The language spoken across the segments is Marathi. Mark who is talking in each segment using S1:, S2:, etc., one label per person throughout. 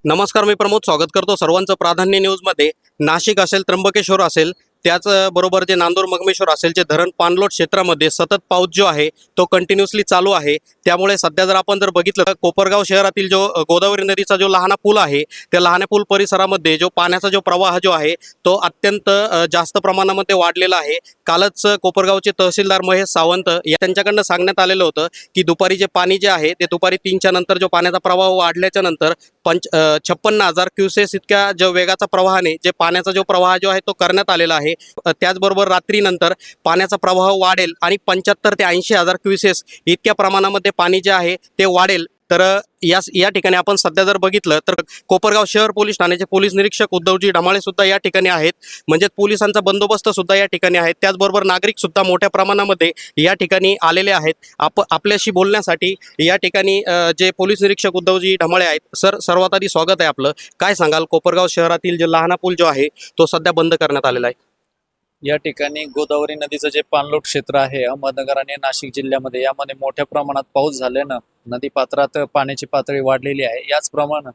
S1: नमस्कार, मी प्रमोद स्वागत करतो सर्वांचं प्राधान्य न्यूजमध्ये। नाशिक असेल, त्र्यंबकेश्वर असेल, त्याचबरोबर जे नांदूर मगमेश्वर असेल, जे धरण पाणलोट क्षेत्रामध्ये सतत पाऊस जो आहे तो कंटिन्युअसली चालू आहे। त्यामुळे सध्या जर आपण बघितलं तर कोपरगाव शहरातील जो गोदावरी नदीचा जो लहाना पूल आहे, त्या लहाना पूल परिसरामध्ये जो पाण्याचा जो प्रवाह जो आहे तो अत्यंत जास्त प्रमाणामध्ये वाढलेला आहे। कालच कोपरगावचे तहसीलदार महेश सावंत यांच्याकडून सांगण्यात आलेलं होतं की दुपारी जे पाणी जे आहे ते दुपारी 3च्या नंतर जो पाण्याचा प्रवाह वाढल्याच्या नंतर 56,000 क्युसेस इतक्या जो वेगाचा प्रवाहाने जे पाण्याचा जो प्रवाह जो आहे तो करण्यात आलेला आहे। त्याचबरोबर रात्रीनंतर पाण्याचा प्रवाह वाढेल आणि 75 ते 80,000 क्युसेस इतक्या प्रमाणामध्ये पाणी जे आहे ते वाढेल। तर या ठिकाणी आपण सध्या जर बघितलं तर कोपरगाव शहर पोलीस ठाण्याचे पोलीस निरीक्षक उद्धवजी ढमाळे सुद्धा या ठिकाणी आहेत, म्हणजे पोलिसांचा बंदोबस्त सुद्धा या ठिकाणी आहे। त्याचबरोबर नागरिक सुद्धा मोठ्या प्रमाणामध्ये या ठिकाणी आलेले आहेत। आपल्याशी बोलण्यासाठी या ठिकाणी जे पोलीस निरीक्षक उद्धवजी ढमाळे आहेत। सर, सर्वात आधी स्वागत आहे आपलं। काय सांगाल, कोपरगाव शहरातील जो लहाना पूल जो आहे तो सध्या बंद करण्यात आलेला आहे।
S2: या ठिकाणी गोदावरी नदीचं जे पाणलोट क्षेत्र आहे अहमदनगर आणि नाशिक जिल्ह्यामध्ये, यामध्ये मोठ्या प्रमाणात पाऊस झाल्यानं नदी पात्रात पाण्याची पातळी वाढलेली आहे। याचप्रमाणे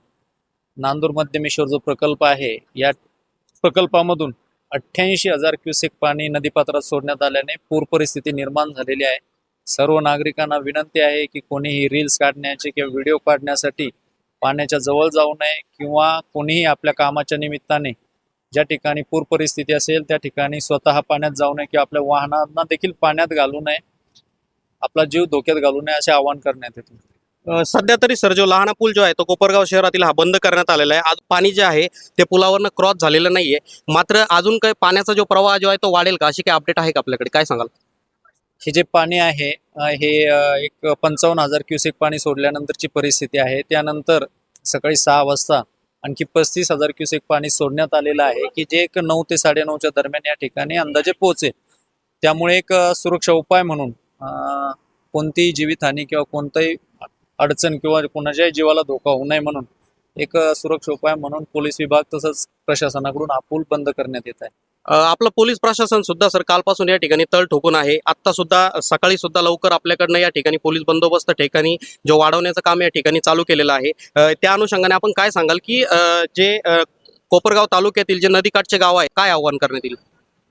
S2: नांदूर मध्यमेश्वर जो प्रकल्प आहे, या प्रकल्पामधून 88,000 क्युसेक पाणी नदीपात्रात सोडण्यात आल्याने पूर परिस्थिती निर्माण झालेली आहे। सर्व नागरिकांना विनंती आहे की कोणीही रील्स काढण्याची किंवा व्हिडिओ काढण्यासाठी पाण्याच्या जवळ जाऊ नये, किंवा कोणीही आपल्या कामाच्या निमित्ताने ज्या ठिकाणी पूर परिस्थिती असेल त्या ठिकाणी स्वतः पाण्यात जाऊ नये किंवा आपल्या वाहनांना देखील पाण्यात घालू नये, आपला जीव धोक्यात घालू नये असे आवाहन करण्यात येते।
S1: सध्या तरी सर जो लहाना पूल जो आहे तो कोपरगाव शहरातील हा बंद करण्यात आलेला आहे। आज पाणी जे आहे ते पुलावरनं क्रॉस झालेलं नाहीये, मात्र अजून काही पाण्याचा जो प्रवाह जो आहे तो वाढेल का, अशी काही अपडेट आहे का आपल्याकडे, काय सांगाल?
S2: हे जे पाणी आहे हे एक 55,000 क्युसेक पाणी सोडल्यानंतरची परिस्थिती आहे। त्यानंतर सकाळी 6 वाजता आणखी 35,000 क्युसेक पाणी सोडण्यात आलेलं आहे, की जे एक 9 ते 9:30च्या दरम्यान या ठिकाणी अंदाजे पोहोचेल। त्यामुळे एक सुरक्षा उपाय म्हणून कोणतीही जीवितहानी किंवा कोणताही अडचण किंवा कोणाच्याही जीवाला धोका होऊ नये म्हणून एक सुरक्षा उपाय म्हणून पोलीस विभाग तसंच प्रशासनाकडून हा पूल बंद करण्यात येत आहे।
S1: आपलं पोलीस प्रशासन सुद्धा सर कालपासून या ठिकाणी तळ ठोकून आहे। आत्ता सुद्धा सकाळी सुद्धा लवकर आपल्याकडनं या ठिकाणी पोलीस बंदोबस्त ठिकाणी जो वाढवण्याचं काम या ठिकाणी चालू केलेलं आहे। त्या अनुषंगाने आपण काय सांगाल की जे कोपरगाव तालुक्यातील जे नदीकाठचे गाव आहे, काय आव्हान करण्यात येईल?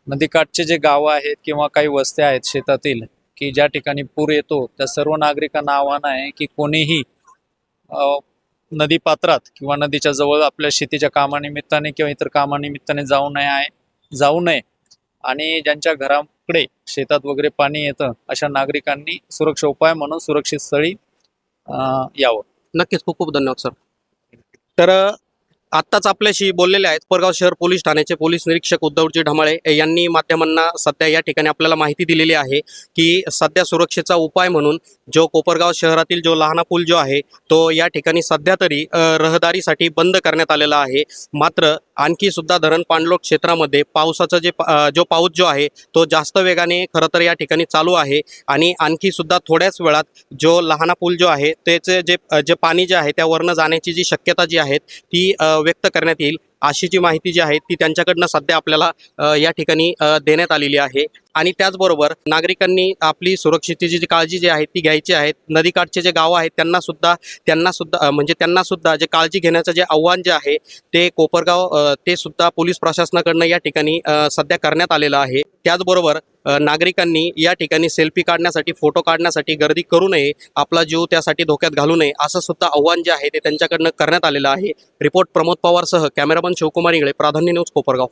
S2: नदीकाठचे जे गावं आहेत किंवा काही वस्त्या आहेत शेतातील, की ज्या ठिकाणी पूर येतो, त्या सर्व नागरिकांना आव्हान आहे की कोणीही नदी पात्रात किंवा नदीच्या जवळ आपल्या शेतीच्या कामानिमित्ताने किंवा इतर कामानिमित्ताने जाऊ नये आणि ज्यांच्या घराकडे शेतात वगैरे पाणी येतं अशा नागरिकांनी सुरक्षा उपाय म्हणून सुरक्षित स्थळी यावं।
S1: नक्कीच, खूप खूप धन्यवाद सर। तर आत्ताच आपल्याशी बोललेले आहेत कोपरगाव शहर पोलीस ठाण्याचे पोलीस निरीक्षक उद्धवजी ढमाळे यांनी माध्यमांना सध्या या ठिकाणी आपल्याला माहिती दिलेली आहे की सध्या सुरक्षेचा उपाय म्हणून जो कोपरगाव शहरातील जो लहाना पूल जो आहे तो या ठिकाणी सध्या तरी रहदारीसाठी बंद करण्यात आलेला आहे। मात्र आणखी सुद्धा धरण पाणलोट क्षेत्रामध्ये पावसाचा जो पाऊस जो आहे तो जास्त वेगाने खरं तर या ठिकाणी चालू आहे आणि आणखी सुद्धा थोड्याच वेळात जो लहाना पूल जो आहे त्याचे जे पाणी जे आहे त्या वरनं जाण्याची जी शक्यता जी आहे ती व्यक्त करण्यात येईल, अशी जी माहिती जी आहे ती त्यांच्याकडनं सध्या आपल्याला या ठिकाणी देण्यात आलेली आहे। आणि त्याचबरोबर नागरिकांनी आपली सुरक्षितेची जी काळजी जी आहे ती घ्यायची आहे। नदीकाठचे जे गाव आहेत त्यांना सुद्धा जे काळजी घेण्याचं जे आव्हान जे आहे ते कोपरगाव ते सुद्धा पोलीस प्रशासनाकडनं या ठिकाणी सध्या करण्यात आलेलं आहे। त्याचबरोबर नागरिकांनी या ठिकाणी सेल्फी काढण्यासाठी, फोटो काढण्यासाठी गर्दी करू नये, आपला जीव त्यासाठी धोक्यात घालू नये, असं सुद्धा आव्हान जे आहे ते त्यांच्याकडनं करण्यात आलेलं आहे। रिपोर्ट प्रमोद पवारसह कॅमेरामन शिवकुमार इंगळे, प्राधान्य न्यूज, कोपरगाव।